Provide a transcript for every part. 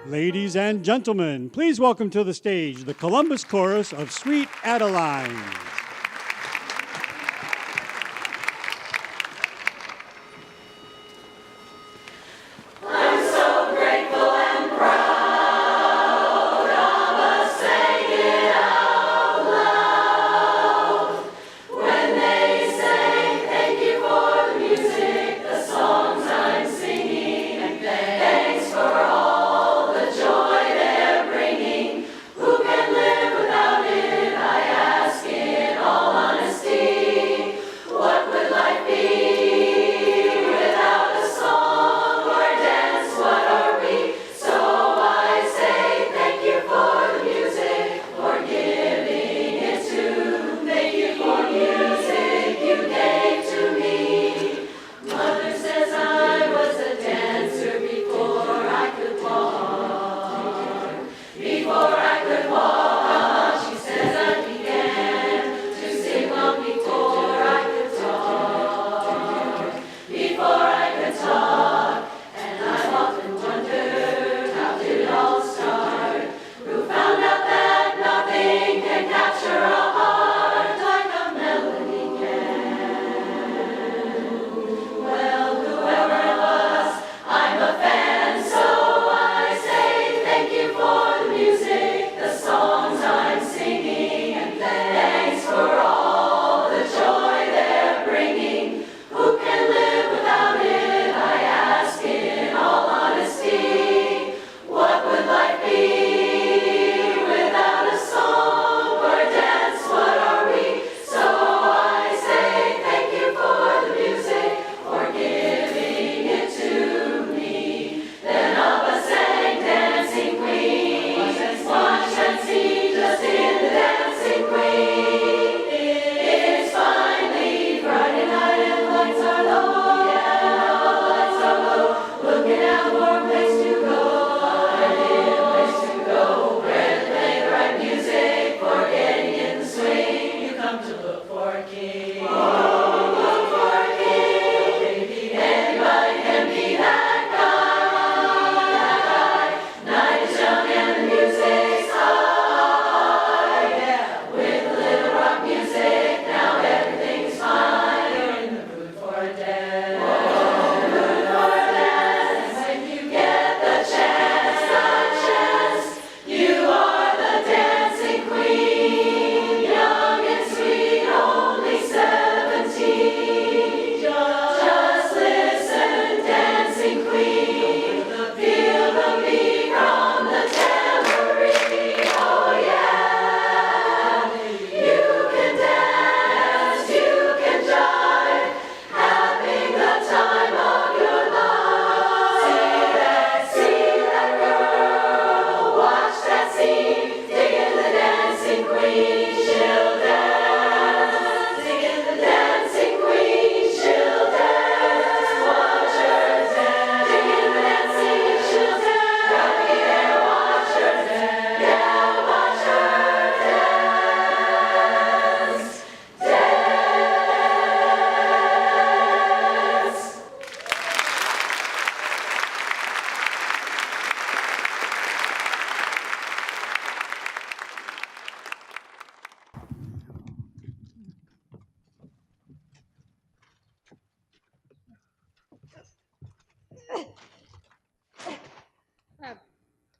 Ladies and gentlemen, please welcome to the stage the Columbus Chorus of Sweet Adelines.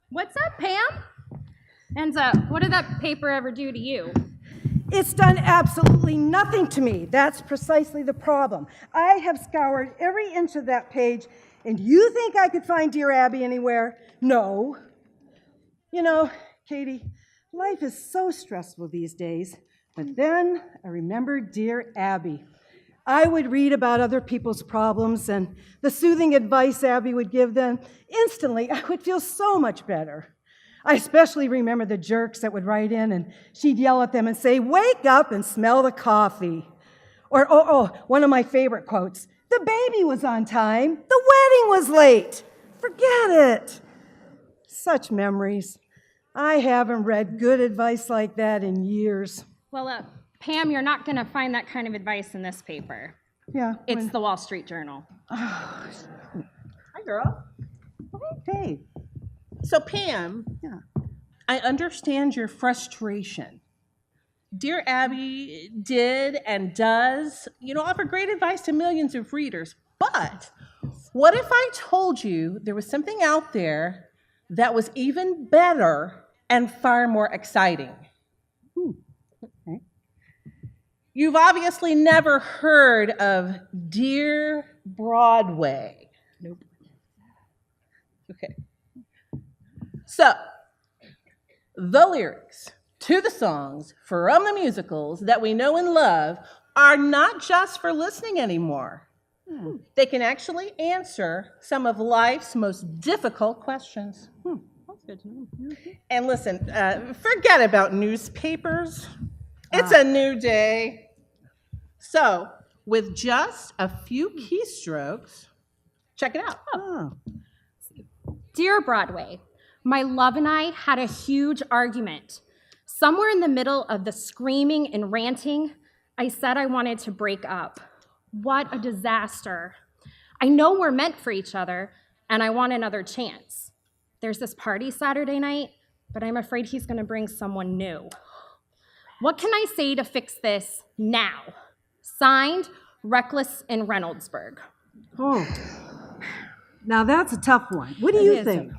What's up, Pam? And what did that paper ever do to you? It's done absolutely nothing to me. That's precisely the problem. I have scoured every inch of that page, and you think I could find Dear Abby anywhere? No. You know, Katie, life is so stressful these days. But then I remembered Dear Abby. I would read about other people's problems and the soothing advice Abby would give them. Instantly, I would feel so much better. I especially remember the jerks that would write in and she'd yell at them and say, "Wake up and smell the coffee." Or, one of my favorite quotes, "The baby was on time, the wedding was late. Forget it." Such memories. I haven't read good advice like that in years. Well, Pam, you're not going to find that kind of advice in this paper. Yeah. It's the Wall Street Journal. Hi, girl. Hey. So Pam, Yeah. I understand your frustration. Dear Abby did and does, offer great advice to millions of readers. But what if I told you there was something out there that was even better and far more exciting? Okay. You've obviously never heard of Dear Broadway. Nope. Okay. So, the lyrics to the songs from the musicals that we know and love are not just for listening anymore. They can actually answer some of life's most difficult questions. That's good to know. And listen, forget about newspapers. It's a new day. So, with just a few keystrokes, check it out. Oh. Dear Broadway, my love and I had a huge argument. Somewhere in the middle of the screaming and ranting, I said I wanted to break up. What a disaster. I know we're meant for each other, and I want another chance. There's this party Saturday night, but I'm afraid he's going to bring someone new. What can I say to fix this now? Signed, Reckless in Reynoldsburg. Oh. Now that's a tough one. What do you think?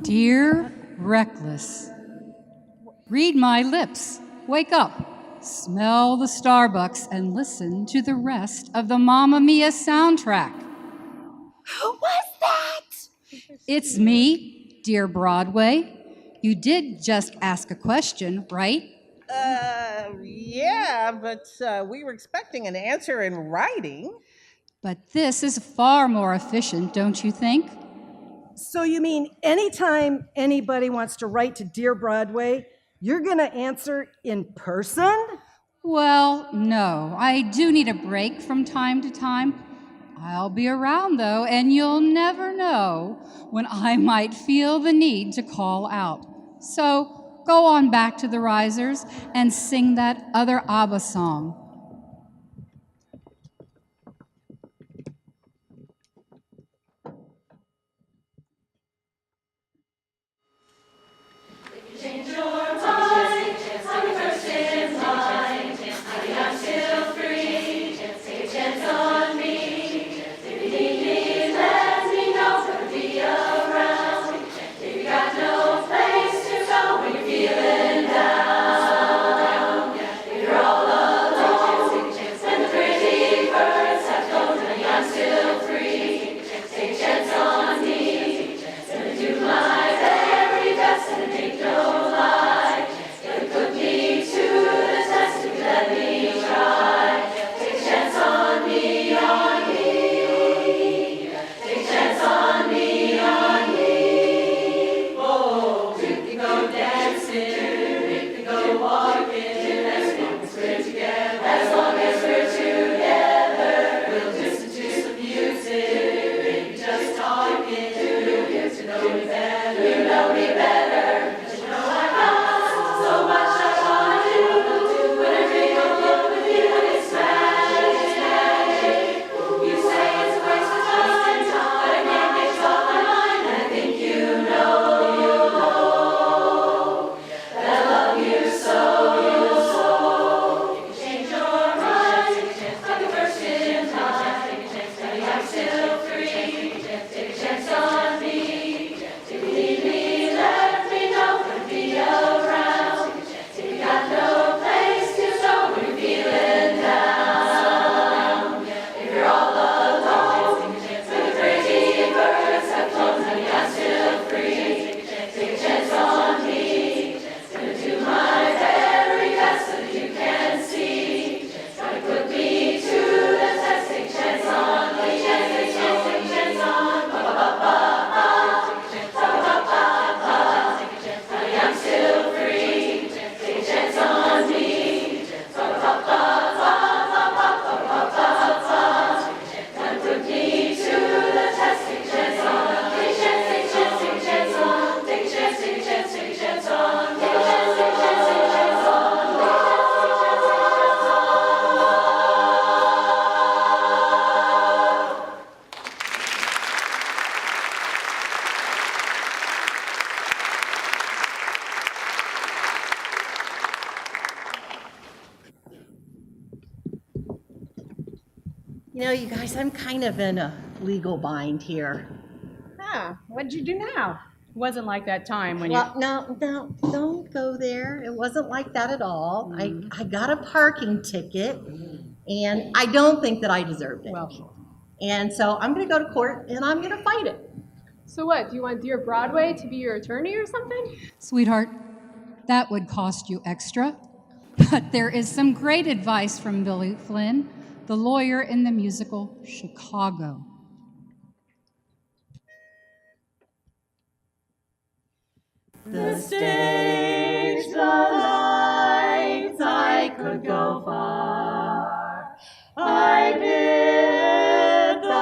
Dear Reckless, read my lips, wake up, smell the Starbucks, and listen to the rest of the Mamma Mia soundtrack. Who was that? It's me, Dear Broadway. You did just ask a question, right? Yeah, but we were expecting an answer in writing. But this is far more efficient, don't you think? So you mean anytime anybody wants to write to Dear Broadway, you're going to answer in person? Well, no. I do need a break from time to time. I'll be around, though, and you'll never know when I might feel the need to call out. So go on back to the risers and sing that other ABBA song. You know, you guys, I'm kind of in a legal bind here. Ah, what'd you do now? It wasn't like that time when Well, no, don't go there. It wasn't like that at all. I got a parking ticket, and I don't think that I deserved it. Well, And so I'm going to go to court, and I'm going to fight it. So what, do you want Dear Broadway to be your attorney or something? Sweetheart, that would cost you extra. But there is some great advice from Billy Flynn, the lawyer in the musical Chicago. The stage, the lights, I could go far. I bid the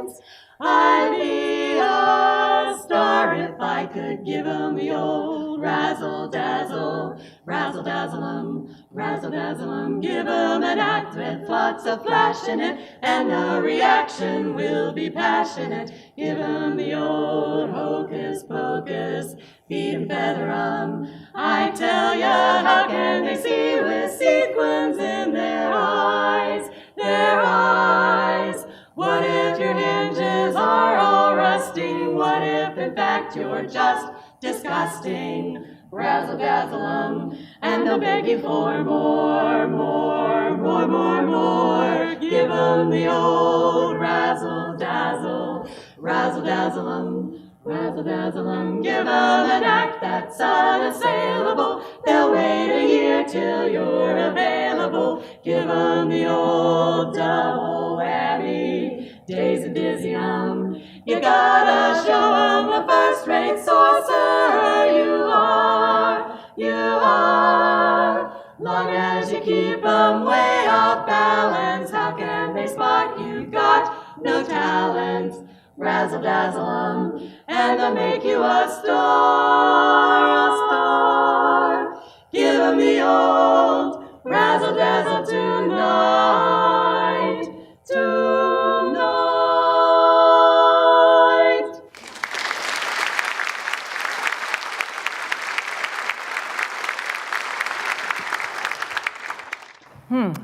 heights. I'd be a star if I could give 'em the old razzle-dazzle, razzle-dazzle-um, razzle-dazzle-um. Give 'em an act with lots of flash in it, and the reaction will be passionate. Give 'em the old hocus-pocus, feed 'em feather-um. I tell ya, how can they see with sequins in their eyes, their eyes? What if your hinges are all rusting? What if, in fact, you're just disgusting? Razzle-dazzle-um, and they'll beg you for more, more, more, more, more. Give 'em the old razzle-dazzle, razzle-dazzle-um, razzle-dazzle-um. Give 'em an act that's unassailable. They'll wait a year till you're available. Give 'em the old double whammy, days of dizzy-um. You gotta show 'em the first-rate sorcerer you are, you are. Long as you keep 'em way off balance, how can they spot you got no talent? Razzle-dazzle-um, and they'll make you a star, a star. Give 'em the old razzle-dazzle tonight, tonight.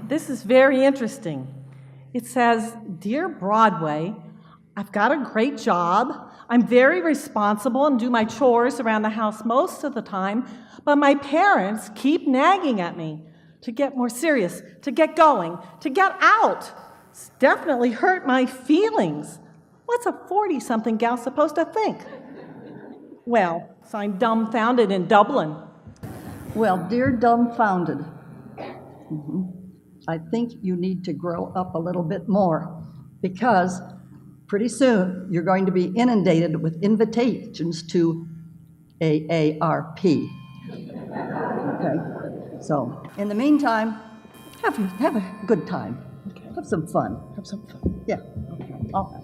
This is very interesting. It says, Dear Broadway, I've got a great job. I'm very responsible and do my chores around the house most of the time, but my parents keep nagging at me to get more serious, to get going, to get out. It's definitely hurt my feelings. What's a 40-something gal supposed to think? Well, signed Dumbfounded in Dublin. Well, dear dumbfounded, I think you need to grow up a little bit more, because pretty soon you're going to be inundated with invitations to AARP. Okay? So, in the meantime, have a good time. Have some fun. Have some fun. Yeah. All right.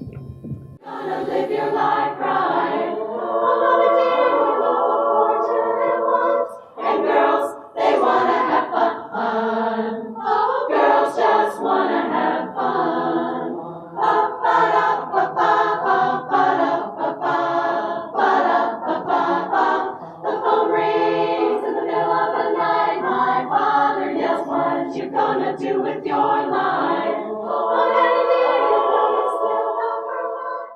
Gonna live your life right. Another day with the fortunate ones. And girls, they wanna have fun. Oh, girls just wanna have fun. Ba-da-ba-ba-ba-ba-da-ba-ba-ba-ba-da-ba-ba-ba. The phone rings in the middle of the night. My father yells, what you gonna do with your life? Oh, Daddy, you know you're still number one.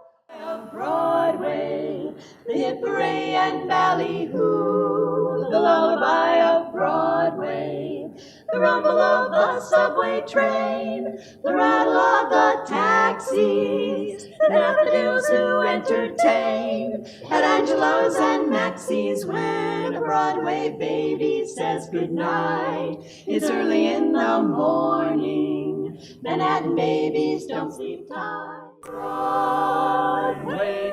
Broadway, the hit parade and ballyhoo, the lullaby of Broadway, the rumble of the subway train, the rattle of the taxis, the daffodils who entertain at Angelo's and Maxie's when a Broadway baby says goodnight. It's early in the morning, Manhattan babies don't sleep tight. Broadway.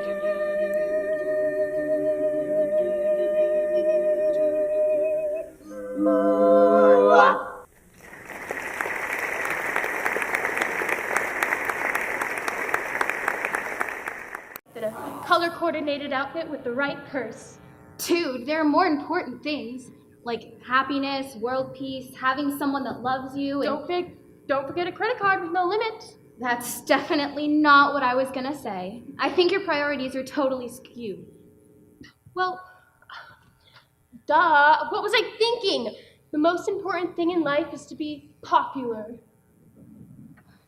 A color-coordinated outfit with the right purse. Dude, there are more important things, like happiness, world peace, having someone that loves you. Don't forget a credit card with no limit. That's definitely not what I was gonna say. I think your priorities are totally skewed. Well, duh, what was I thinking? The most important thing in life is to be popular.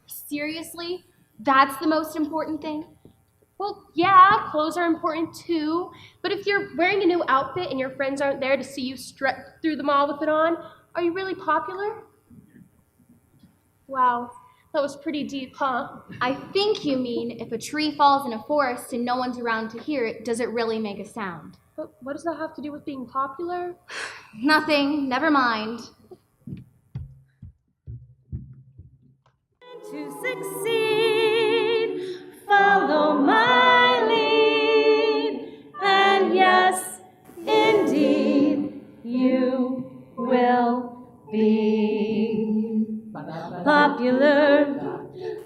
Seriously? That's the most important thing? Well, yeah, clothes are important too, but if you're wearing a new outfit and your friends aren't there to see you strut through the mall with it on, are you really popular? Wow, that was pretty deep, huh? I think you mean if a tree falls in a forest and no one's around to hear it, does it really make a sound? But what does that have to do with being popular? Nothing, never mind. To succeed, follow my lead, and yes, indeed, you will be popular.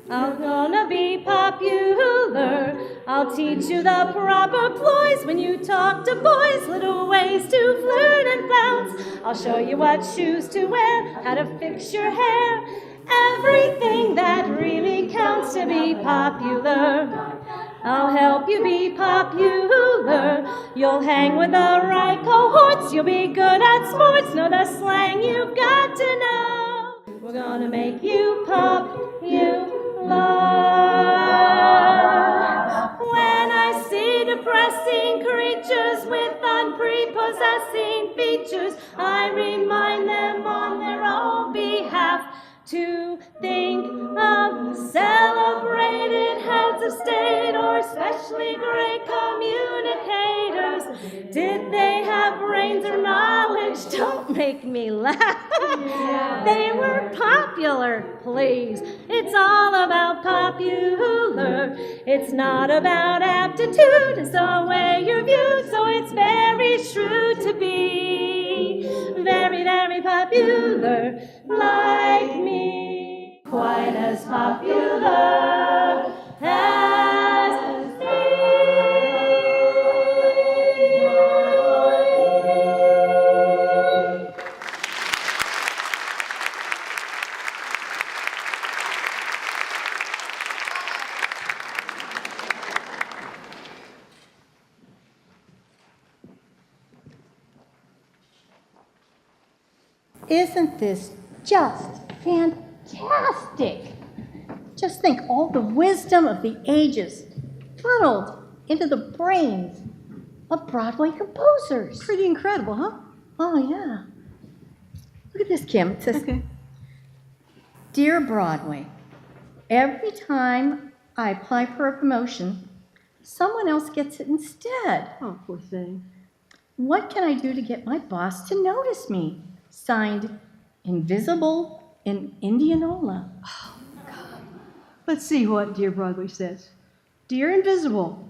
I'm gonna be popular. I'll teach you the proper ploys when you talk to boys, little ways to flirt and bounce. I'll show you what shoes to wear, how to fix your hair, everything that really counts to be popular. I'll help you be popular. You'll hang with the right cohorts. You'll be good at sports. Know the slang you've got to know. We're gonna make you popular. When I see depressing creatures with unprepossessing features, I remind them on their own behalf to think of celebrated heads of state or especially great communicators. Did they have brains or knowledge? Don't make me laugh. They were popular, please. It's all about popular. It's not about aptitude, it's the way you're viewed, so it's very shrewd to be very, very popular like me. Quite as popular as Isn't this just fantastic? Just think all the wisdom of the ages funneled into the brains of Broadway composers. Pretty incredible, huh? Oh, yeah. Look at this, Kim. It says, Okay. Dear Broadway, every time I apply for a promotion, someone else gets it instead. Oh, poor thing. What can I do to get my boss to notice me? Signed, Invisible in Indianola. Let's see what Dear Broadway says. Dear Invisible,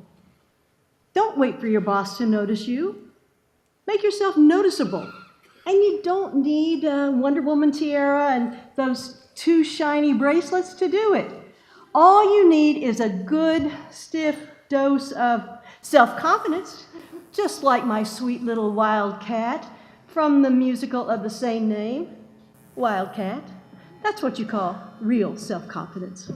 don't wait for your boss to notice you. Make yourself noticeable. And you don't need a Wonder Woman tiara and those 2 shiny bracelets to do it. All you need is a good, stiff dose of self-confidence, just like my sweet little Wildcat from the musical of the same name. Wildcat. That's what you call real self-confidence.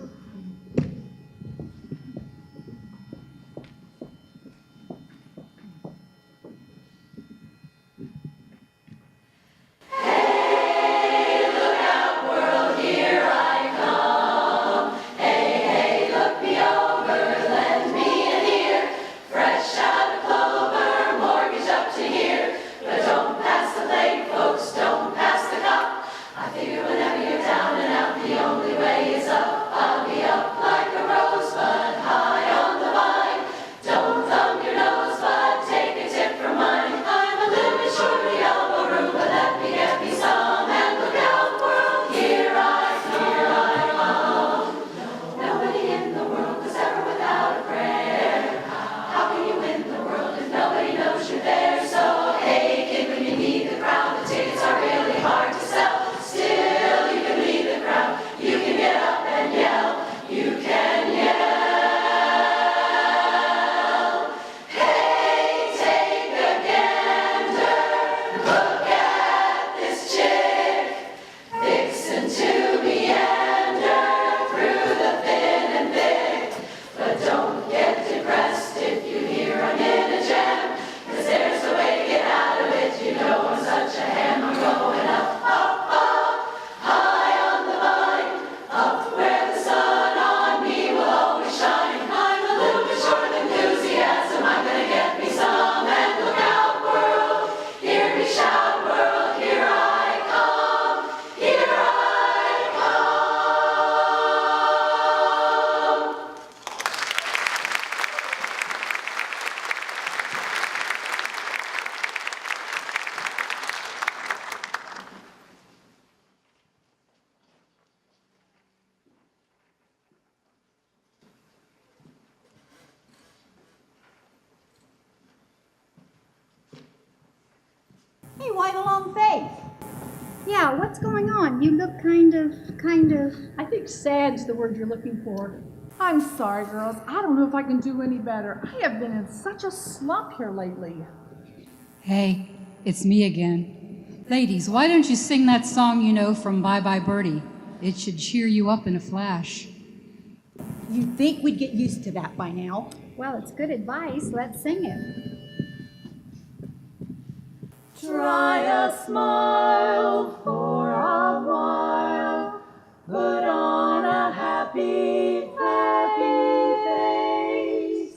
I'll be quite a long face. Yeah, what's going on? You look kind of. I think sad's the word you're looking for. I'm sorry, girls. I don't know if I can do any better. I have been in such a slump here lately. Hey, it's me again. Ladies, why don't you sing that song you know from Bye Bye Birdie? It should cheer you up in a flash. You'd think we'd get used to that by now. Well, it's good advice. Let's sing it. Try a smile for a while. Put on a happy, happy face.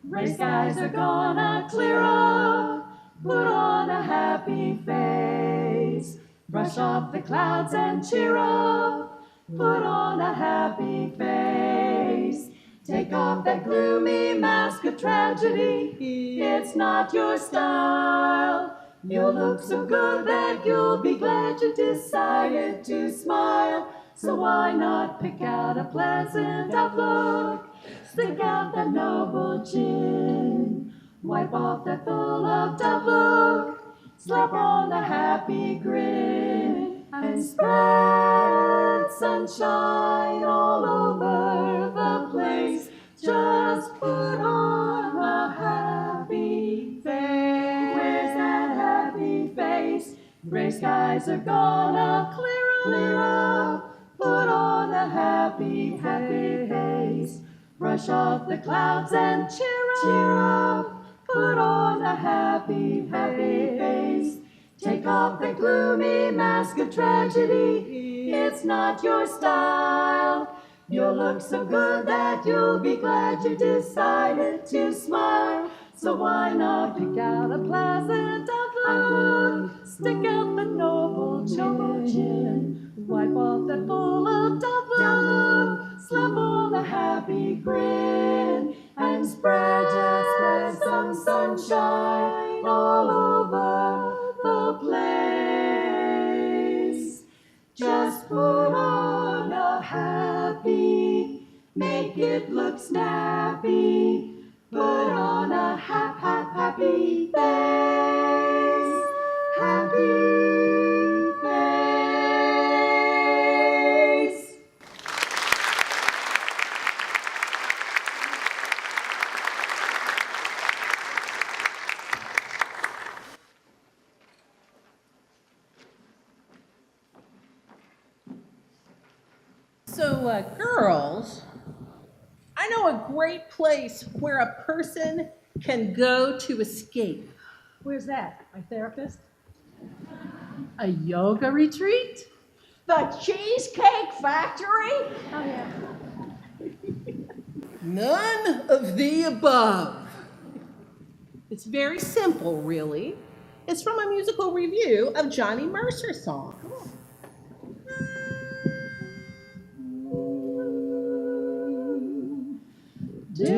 Gray skies are gonna clear up. Put on a happy face. Brush off the clouds and cheer up. Put on a happy face. Take off that gloomy mask of tragedy. It's not your style. You'll look so good that you'll be glad you decided to smile. So why not pick out a pleasant outlook? Stick out that noble chin. Wipe off that full of doubt look. Slap on a happy grin. And spread sunshine all over the place. Just put on a happy face. Where's that happy face? Gray skies are gonna clear up. Put on a happy, happy face. Brush off the clouds and cheer up. Put on a happy, happy face. Take off the gloomy mask of tragedy. It's not your style. You'll look so good that you'll be glad you decided to smile. So why not pick out a pleasant outlook? Stick out the noble chin. Wipe off that full of doubt look. Slap on a happy grin. And spread some sunshine all over the place. Just put on a happy, make it look snappy. Put on a happy face. Happy face. So, girls, I know a great place where a person can go to escape. Where's that? My therapist? A yoga retreat? The Cheesecake Factory? Oh, yeah. None of the above. It's very simple, really. It's from a musical review of Johnny Mercer's song. Do do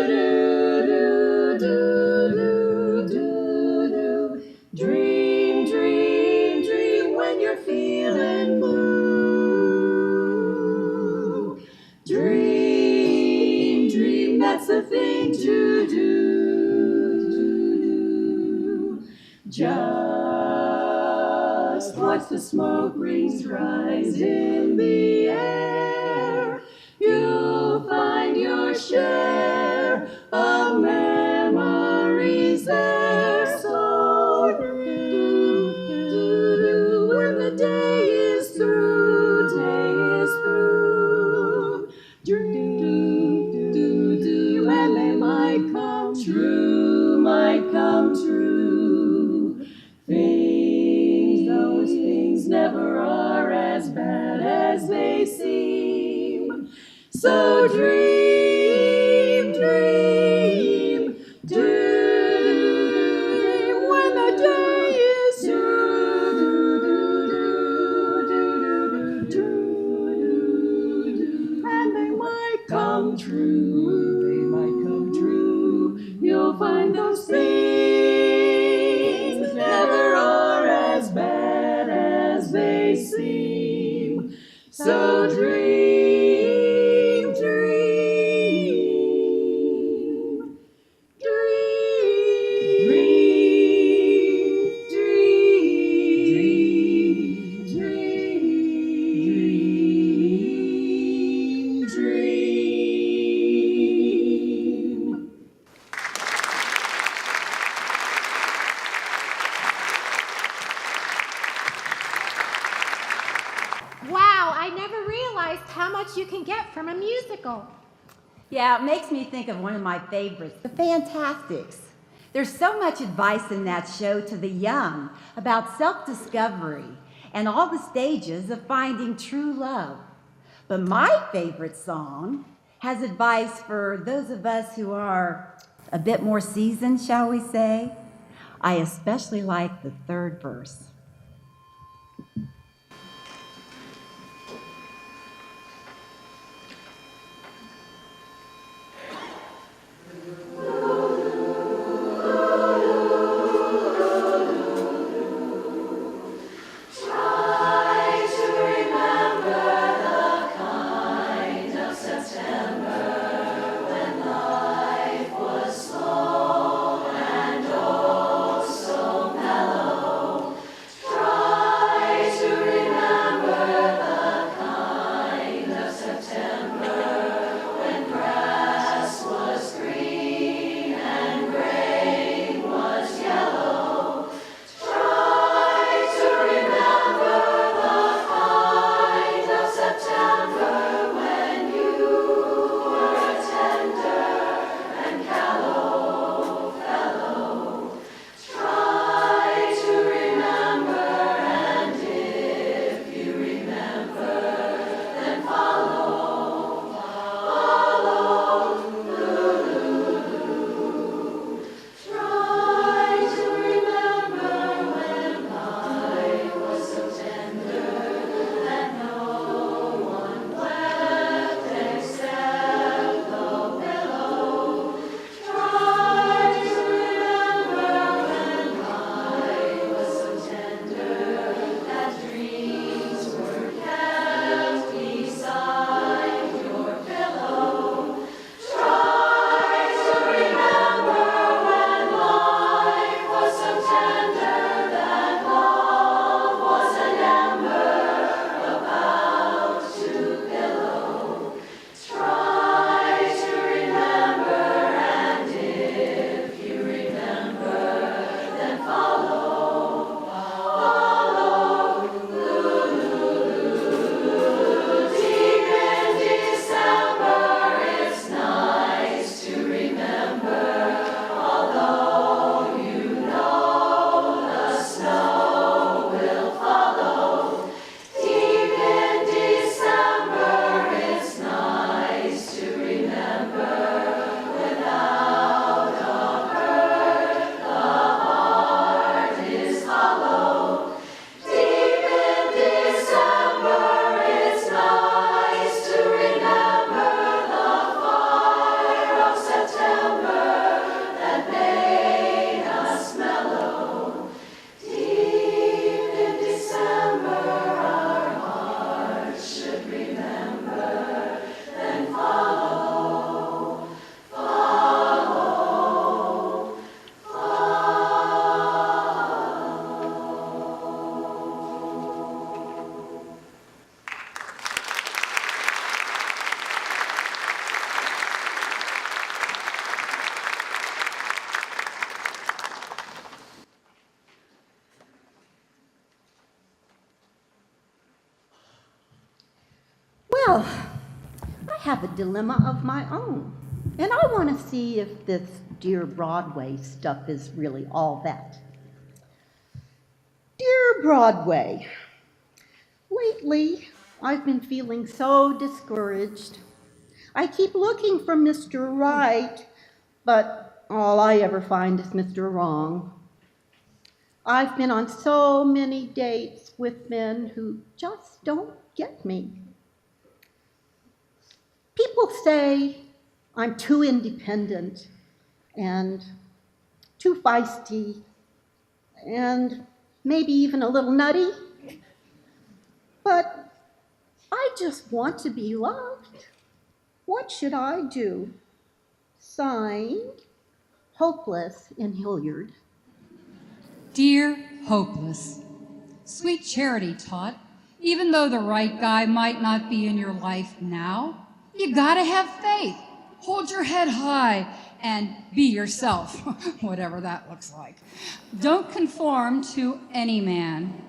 do do do do do. Dream, dream, dream when you're feeling blue. Dream, dream, that's the thing to do. Just watch the smoke rings rise in the air. You'll find your share of memories there. So do when the day is through, do, and they might come true. Those things never are as bad as they seem. So dream, dream, dream when the day is through, and they might come true. They might come true. You'll find those things never are as bad as they seem. So dream, dream, dream, most you can get from a musical. Yeah, it makes me think of one of my favorites, The Fantastics. There's so much advice in that show to the young about self-discovery and all the stages of finding true love. But my favorite song has advice for those of us who are a bit more seasoned, shall we say. I especially like the third verse. Well, I have a dilemma of my own, and I want to see if this Dear Broadway stuff is really all that. Dear Broadway, lately I've been feeling so discouraged. I keep looking for Mr. Right, but all I ever find is Mr. Wrong. I've been on so many dates with men who just don't get me. People say I'm too independent and too feisty and maybe even a little nutty, but I just want to be loved. What should I do? Signed, Hopeless in Hilliard. Dear Hopeless, Sweet Charity taught, even though the right guy might not be in your life now, you gotta have faith. Hold your head high and be yourself, whatever that looks like. Don't conform to any man.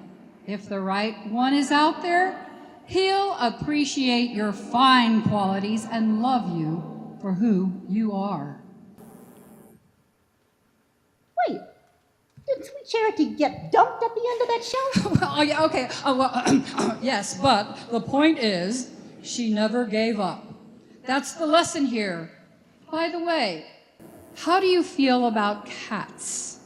If the right one is out there, He'll appreciate your fine qualities and love you for who you are. Wait, did Sweet Charity get dumped at the end of that show? Oh, yeah, okay. Oh, well, yes, but the point is, she never gave up. That's the lesson here. By the way, how do you feel about cats?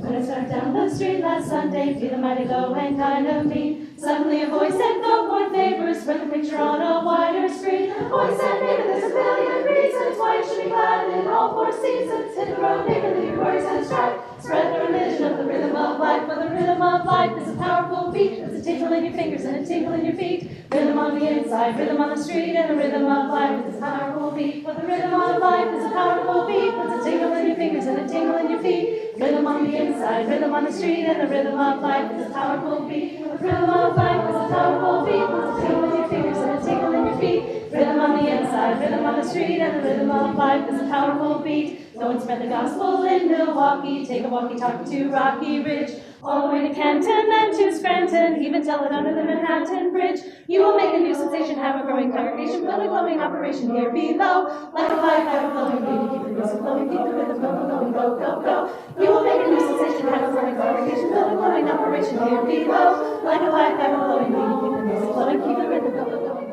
When I started down the street last Sunday, feeling mighty low and kind of mean, suddenly a voice said, "Go for favors, spread the picture on a wider screen." A voice said, "Neighbor, there's a billion reasons why you should be glad in all four seasons. Hit the road, neighbor, leave your worries and strife. Spread the religion of the rhythm of life, for the rhythm of life is a powerful beat. It's a tingle in your fingers and a tingle in your feet. Rhythm on the inside, rhythm on the street, and the rhythm of life is a powerful beat. For the rhythm of life is a powerful beat. It's a tingle in your fingers and a tingle in your feet. Rhythm on the inside, rhythm on the street, and the rhythm of life is a powerful beat. The rhythm of life is a powerful beat. It's a tingle in your fingers and a tingle in your feet. Rhythm on the inside, rhythm on the street, and the rhythm of life is a powerful beat. Go and spread the gospel in Milwaukee. Take a walkie-talkie to Rocky Ridge, all the way to Canton and to Scranton, even tell it under the Manhattan Bridge. You will make a new sensation, have a growing congregation, build a glowing operation here below. Like a fire flowing, baby, keep the music flowing, keep the rhythm going, go, go, go. You will make a new sensation, have a growing congregation, build a glowing operation here below. Like a fire flowing, baby, keep the music flowing, keep the rhythm going, go, go.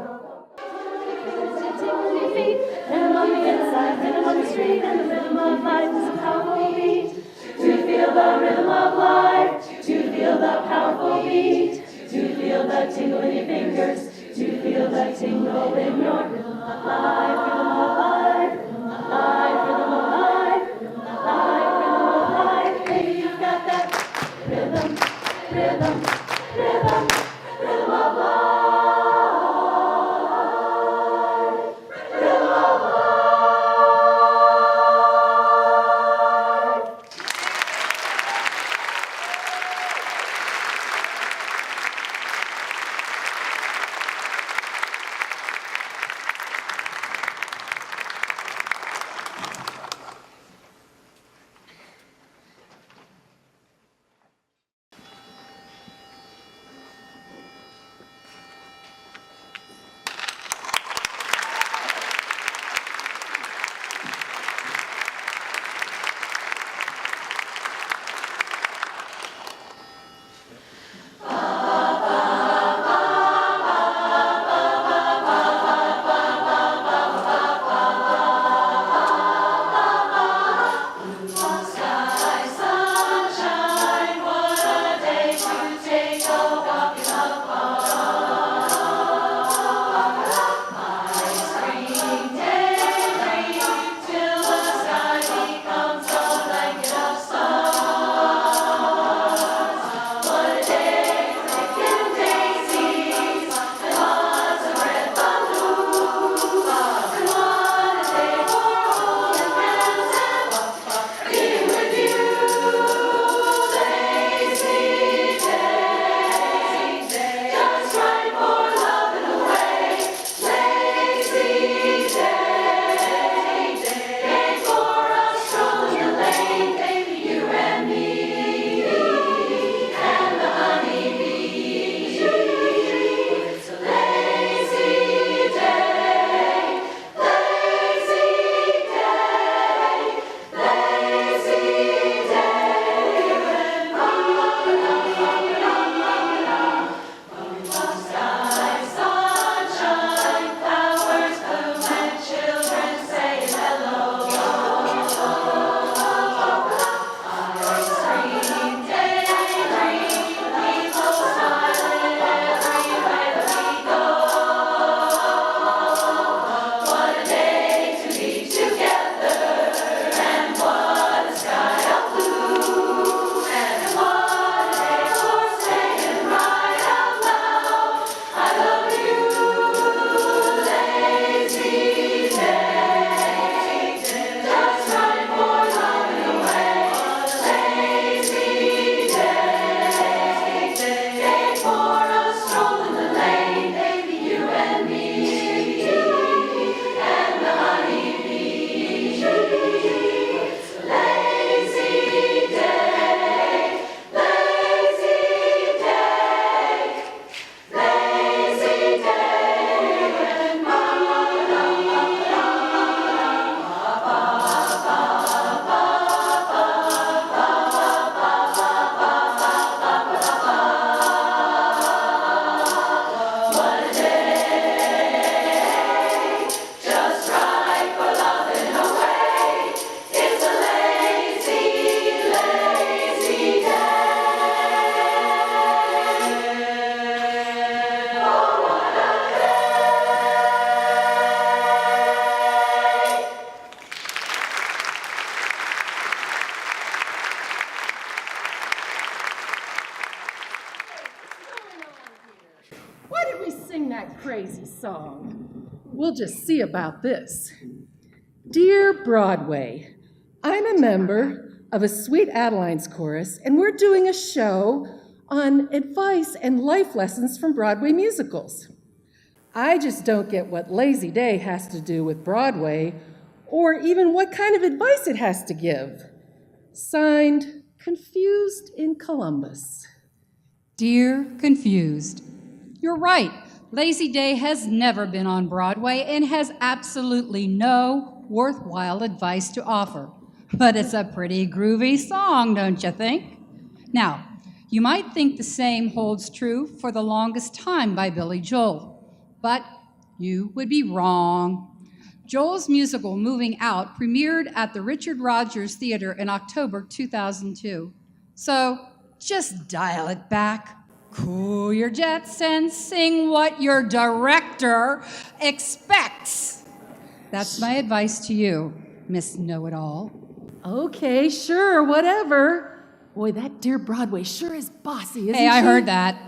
Rhythm on the inside, rhythm on the street, and the rhythm of life is a powerful beat. To feel the rhythm of life, to feel the powerful beat, to feel the tingle in your fingers, to feel the tingle in your rhythm of life, rhythm of life, rhythm of life, rhythm of life, rhythm of life, rhythm of life. Baby, you've got that rhythm, rhythm, rhythm, rhythm of life. crazy song. We'll just see about this. Dear Broadway, I'm a member of a Sweet Adelines chorus, and we're doing a show on advice and life lessons from Broadway musicals. I just don't get what Lazy Day has to do with Broadway, or even what kind of advice it has to give. Signed, Confused in Columbus. Dear Confused, you're right. Lazy Day has never been on Broadway and has absolutely no worthwhile advice to offer. But it's a pretty groovy song, don't you think? Now, you might think the same holds true for The Longest Time by Billy Joel, but you would be wrong. Joel's musical Moving Out premiered at the Richard Rodgers Theater in October 2002. So just dial it back, cool your jets, and sing what your director expects. That's my advice to you, Miss Know-It-All. Okay, sure, whatever. Boy, that Dear Broadway sure is bossy, isn't she? Hey, I heard that.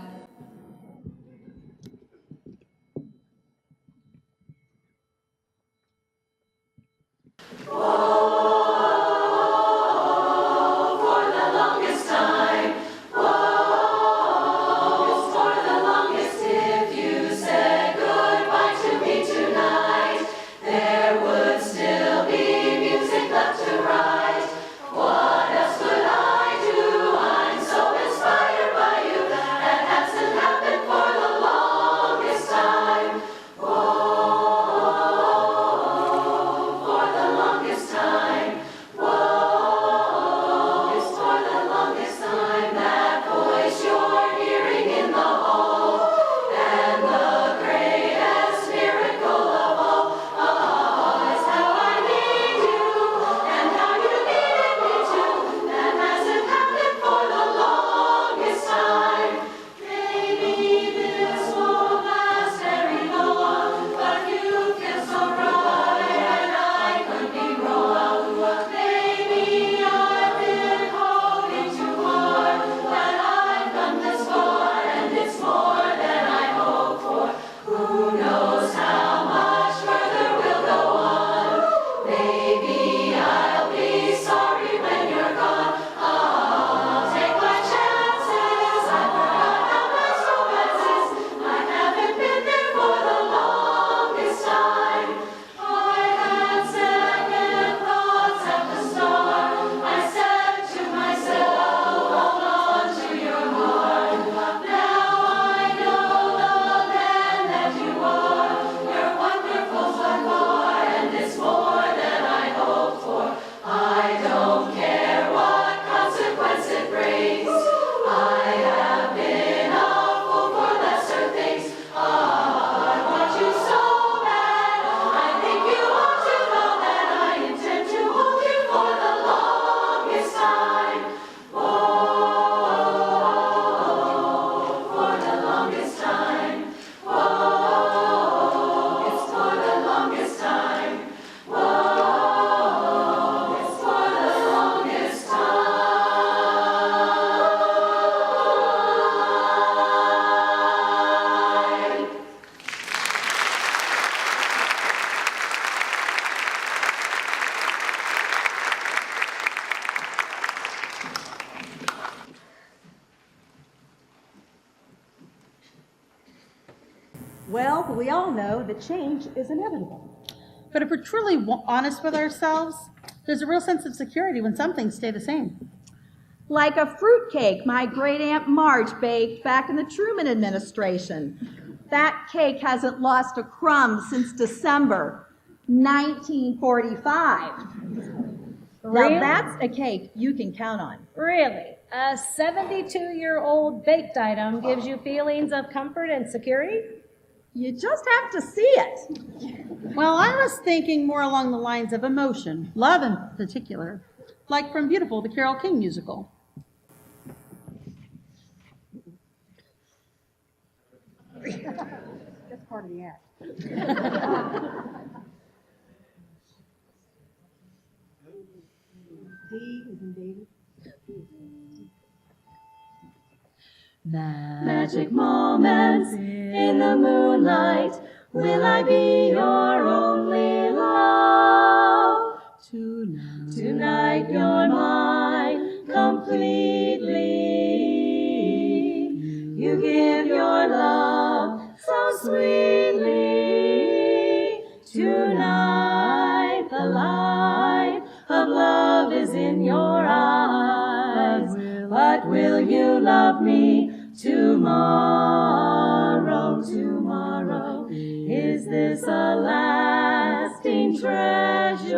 Well, we all know that change is inevitable. But if we're truly honest with ourselves, there's a real sense of security when some things stay the same. Like a fruitcake my great Aunt Marge baked back in the Truman administration. That cake hasn't lost a crumb since December 1945. Really? Now that's a cake you can count on. Really? A 72-year-old baked item gives you feelings of comfort and security? You just have to see it. Well, I was thinking more along the lines of emotion, love in particular, like from Beautiful, the Carole King musical. That's part of the act. Magic moments in the moonlight, will I be your only love? Tonight you're mine completely. You give your love so sweetly. Tonight the light of love is in your eyes. But will you love me tomorrow? Tomorrow, is this a lasting treasure,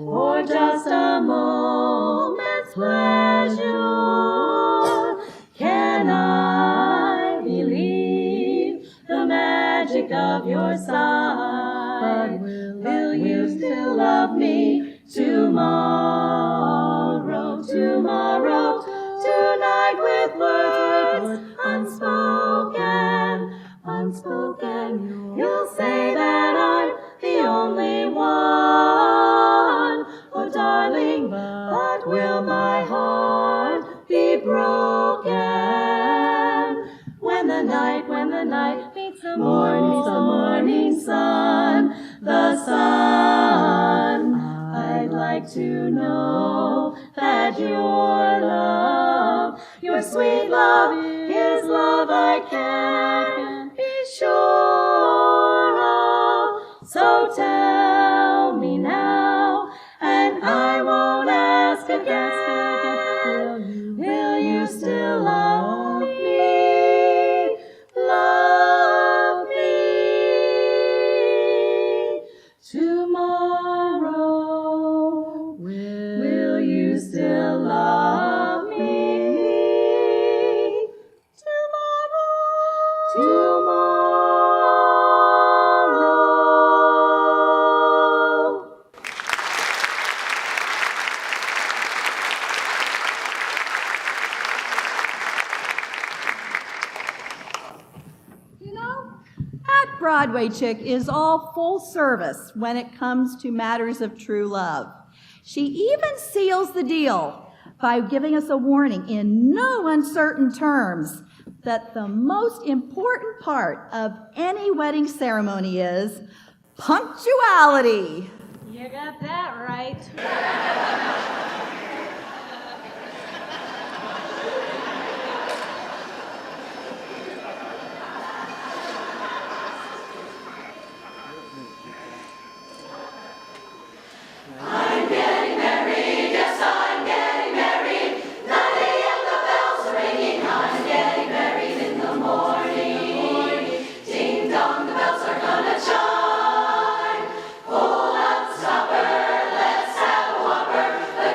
or just a moment's pleasure? Can I believe the magic of your sight? Will you still love me tomorrow? Tomorrow, tonight with words unspoken, unspoken, you'll say that I'm the only one. Oh, darling, but will my heart be broken when the night meets the morning sun, the sun? I'd like to know that your love, your sweet love, is love I can be sure of. So tell me now, and I won't ask again. Will you still love me? Love me tomorrow. Will you still love me tomorrow? Tomorrow. You know, that Broadway chick is all full service when it comes to matters of true love. She even seals the deal by giving us a warning in no uncertain terms that the most important part of any wedding ceremony is punctuality. You got that right. I'm getting married, yes, I'm getting married. 9 a.m. the bells are ringing. I'm getting married in the morning. Ding dong, the bells are gonna chime. Pull out the stopper, let's have a whopper. The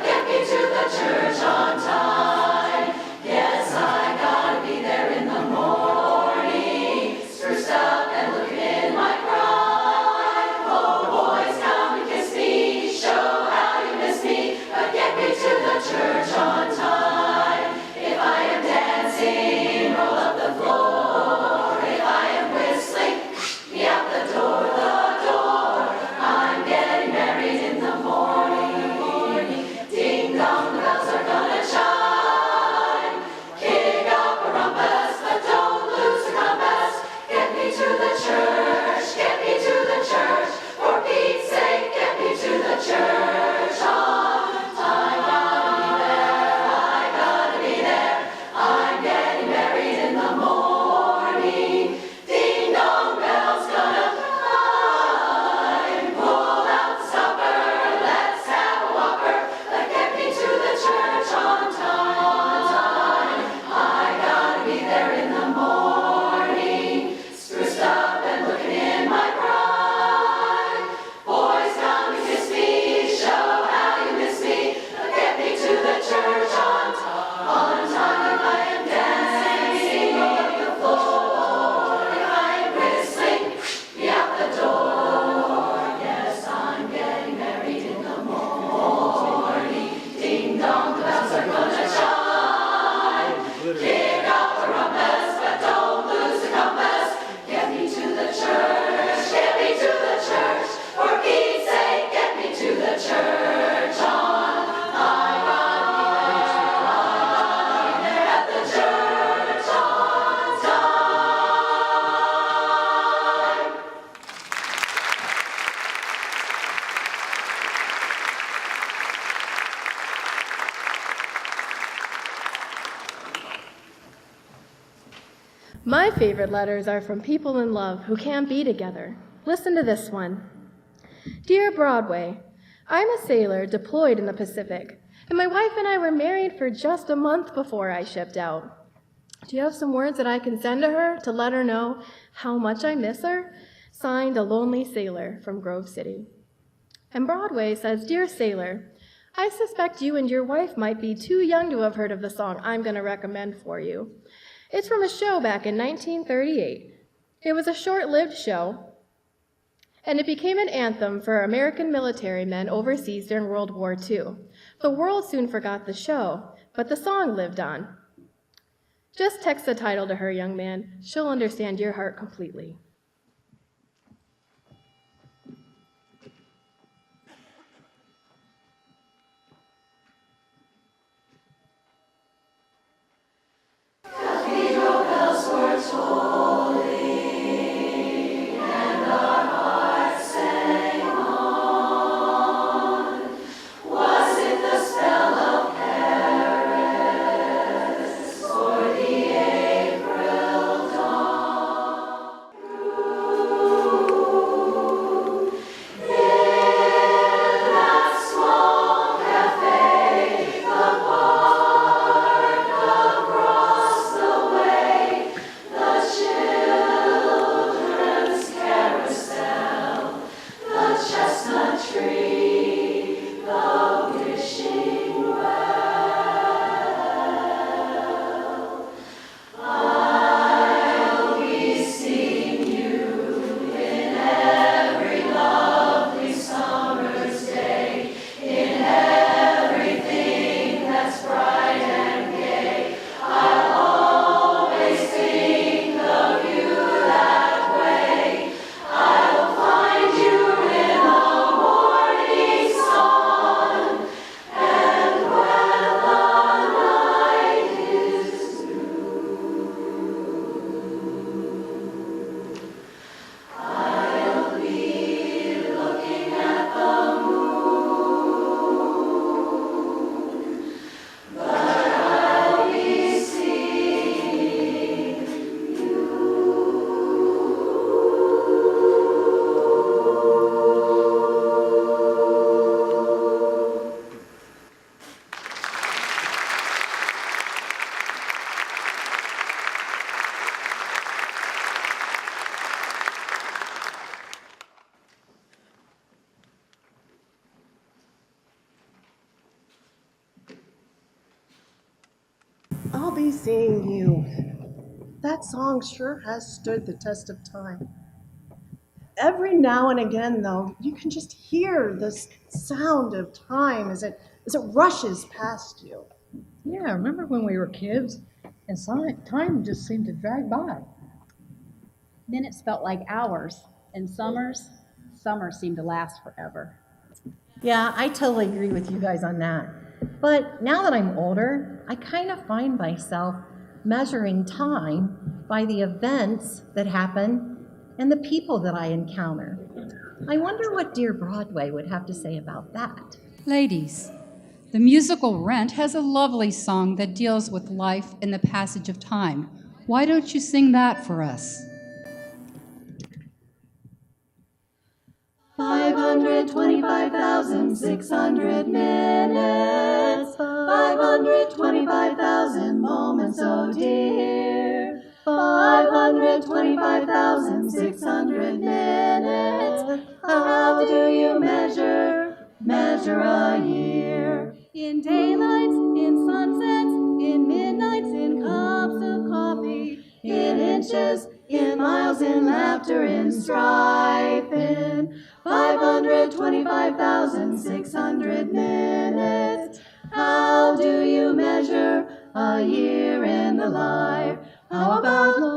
My favorite letters are from people in love who can't be together. Listen to this one. Dear Broadway, I'm a sailor deployed in the Pacific, and my wife and I were married for just a month before I shipped out. Do you have some words that I can send to her to let her know how much I miss her? Signed, A Lonely Sailor from Grove City. And Broadway says, Dear Sailor, I suspect you and your wife might be too young to have heard of the song I'm going to recommend for you. It's from a show back in 1938. It was a short-lived show, and it became an anthem for American military men overseas during World War II. The world soon forgot the show, but the song lived on. Just text the title to her, young man. She'll understand your heart completely. Cathedral bells were tolling, and our hearts sang on. Was it the spell of Paris, or the April dawn? In that small cafe, the park across the way, the children's carousel, the chestnut tree, the wishing well. I'll be seeing you in every lovely summer's day, in everything that's bright and gay. I'll always think of you that way. I'll find you in the morning sun, and when the night is I'll be looking at the moon, but I'll be seeing you. I'll be seeing you. That song sure has stood the test of time. Every now and again, though, you can just hear this sound of time as it rushes past you. Yeah, remember when we were kids and time just seemed to drag by. Minutes felt like hours, and summers seemed to last forever. Yeah, I totally agree with you guys on that. But now that I'm older, I kind of find myself measuring time by the events that happen and the people that I encounter. I wonder what Dear Broadway would have to say about that. Ladies, the musical Rent has a lovely song that deals with life and the passage of time. Why don't you sing that for us? 525,600 minutes, 525,000 moments, oh dear. 525,600 minutes, how do you measure a year? In daylights, in sunsets, in midnights, in cups of coffee, In inches, in miles, in laughter, in strife, in 525,600 minutes. How do you measure a year in the life? How about love?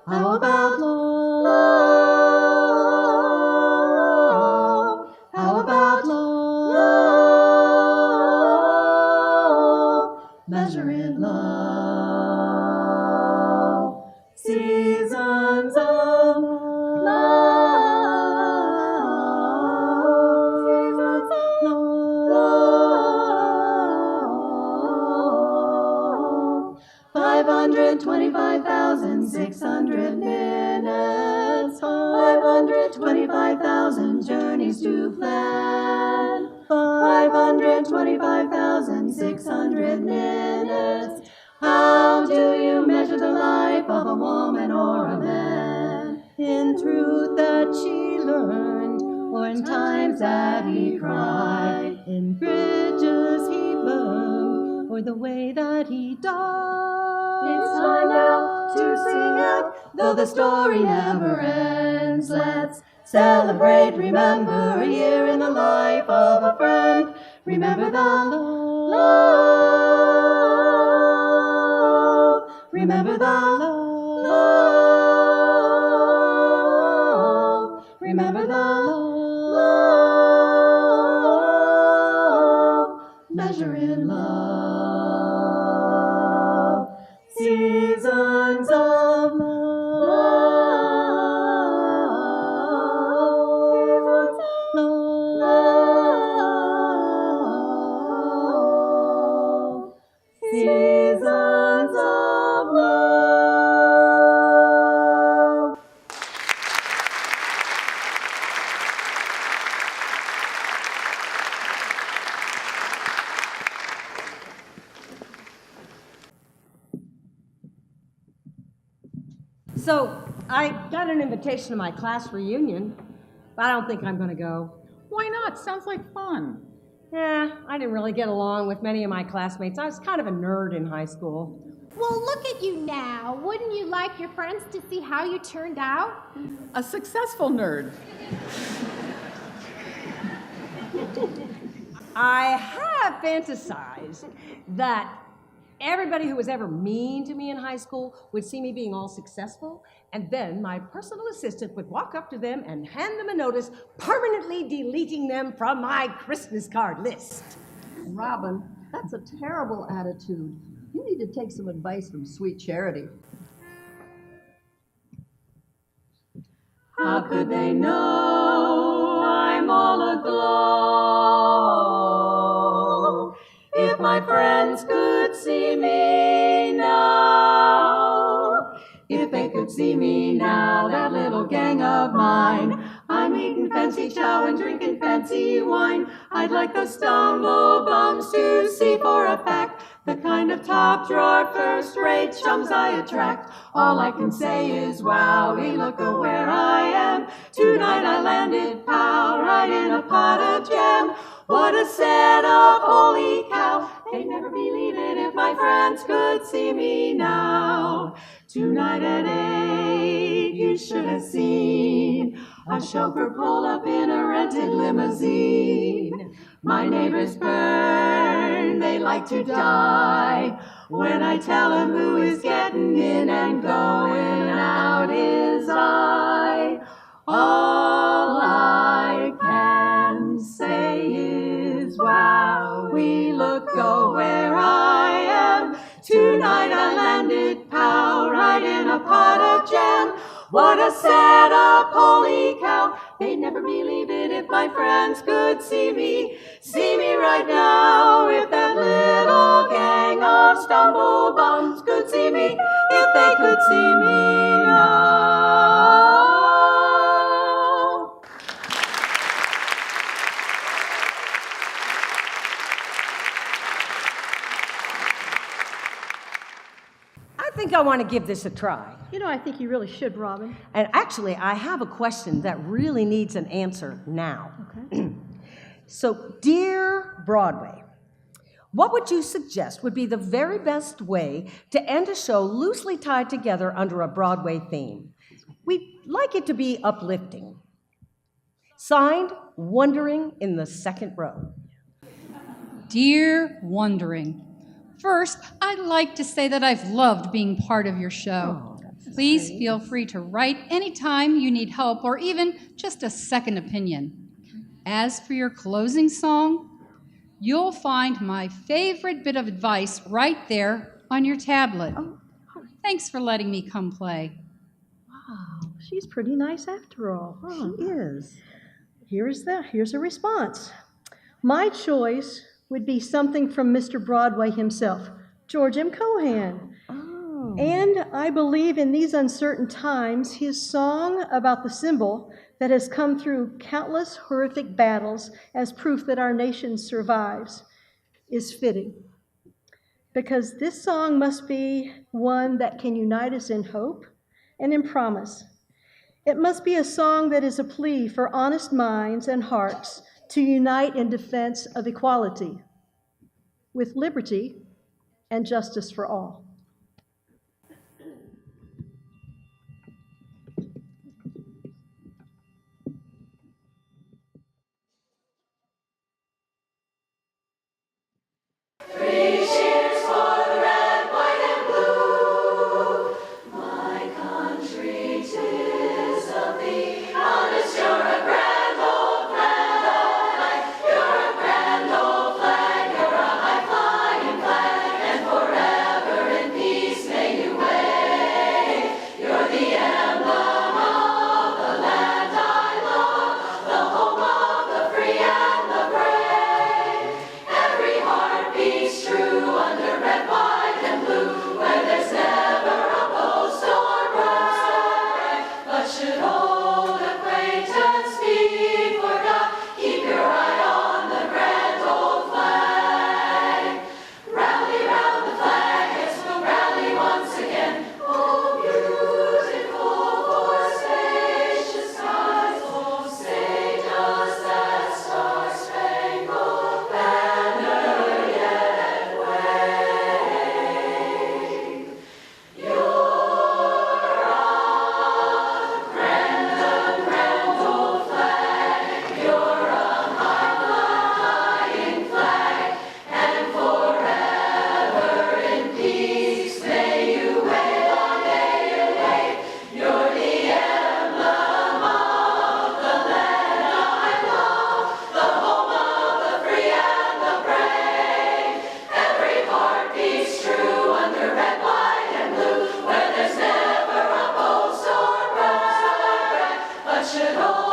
How about love? How about love? Measuring love. Seasons of love. Seasons of love. 600 minutes, 525,000 journeys to plan. 525,600 minutes. How do you measure the life of a woman or a man? In truth that she learned, or in times that he cried, in bridges he burned, or the way that he died. It's time now to sing out, though the story never ends. Let's celebrate, remember, a year in the life of a friend. Remember the love. Remember the love. Remember the love. Measure in love. Seasons of love. Love. Seasons of love. So, I got an invitation to my class reunion, but I don't think I'm going to go. Why not? Sounds like fun. Yeah, I didn't really get along with many of my classmates. I was kind of a nerd in high school. Well, look at you now. Wouldn't you like your friends to see how you turned out? A successful nerd. I have fantasized that everybody who was ever mean to me in high school would see me being all successful, and then my personal assistant would walk up to them and hand them a notice permanently deleting them from my Christmas card list. Robin, that's a terrible attitude. You need to take some advice from Sweet Charity. How could they know I'm all aglow? If my friends could see me now, if they could see me now, that little gang of mine, I'm eating fancy chow and drinking fancy wine. I'd like those stumble bums to see for a fact the kind of top drawer, first-rate chums I attract. All I can say is, wowie, look at where I am. Tonight I landed, pow, right in a pot of jam. What a setup, holy cow. They'd never believe it if my friends could see me now. Tonight at 8, you should have seen a chauffeur pull up in a rented limousine. My neighbors burn, they like to die. When I tell them who is getting in and going out is I. All I can say is, wow, we look, go where I am. Tonight I landed, pow, right in a pot of jam. What a setup, holy cow. They'd never believe it if my friends could see me right now. If that little gang of stumble bums could see me, if they could see me now. I think I want to give this a try. You know, I think you really should, Robin. And actually, I have a question that really needs an answer now. Okay. So, dear Broadway, what would you suggest would be the very best way to end a show loosely tied together under a Broadway theme? We'd like it to be uplifting. Signed, Wondering in the second row. Dear Wondering, first, I'd like to say that I've loved being part of your show. Please feel free to write anytime you need help or even just a second opinion. As for your closing song, you'll find my favorite bit of advice right there on your tablet. Thanks for letting me come play. Wow, she's pretty nice after all. Huh? She is. Here's a response. My choice would be something from Mr. Broadway himself, George M. Cohan. Oh. And I believe in these uncertain times, his song about the symbol that has come through countless horrific battles as proof that our nation survives is fitting. Because this song must be one that can unite us in hope and in promise. It must be a song that is a plea for honest minds and hearts to unite in defense of equality, with liberty and justice for all. Three cheers for the red, white, and blue. My country, 'tis of thee. Honest, you're a grand old flag. You're a grand old flag. You're a high-flying flag, and forever in peace may you wave. You're the emblem of the land I love, the home of the free and the brave. Every heart beats true under red, white, and blue, where there's never a post or brag. But should old acquaintance be forgot, keep your eye on the grand old flag. Rally round the flag as we'll rally once again. Oh, beautiful for spacious skies, oh, say does that star-spangled banner yet wave? You're a grand old flag. You're a high-flying flag, and forever in peace may you wave, long may you wave. You're the emblem of the land I love, the home of the free and the brave. Every heart beats true under red, white, and blue, where there's never a boast or brag. But should all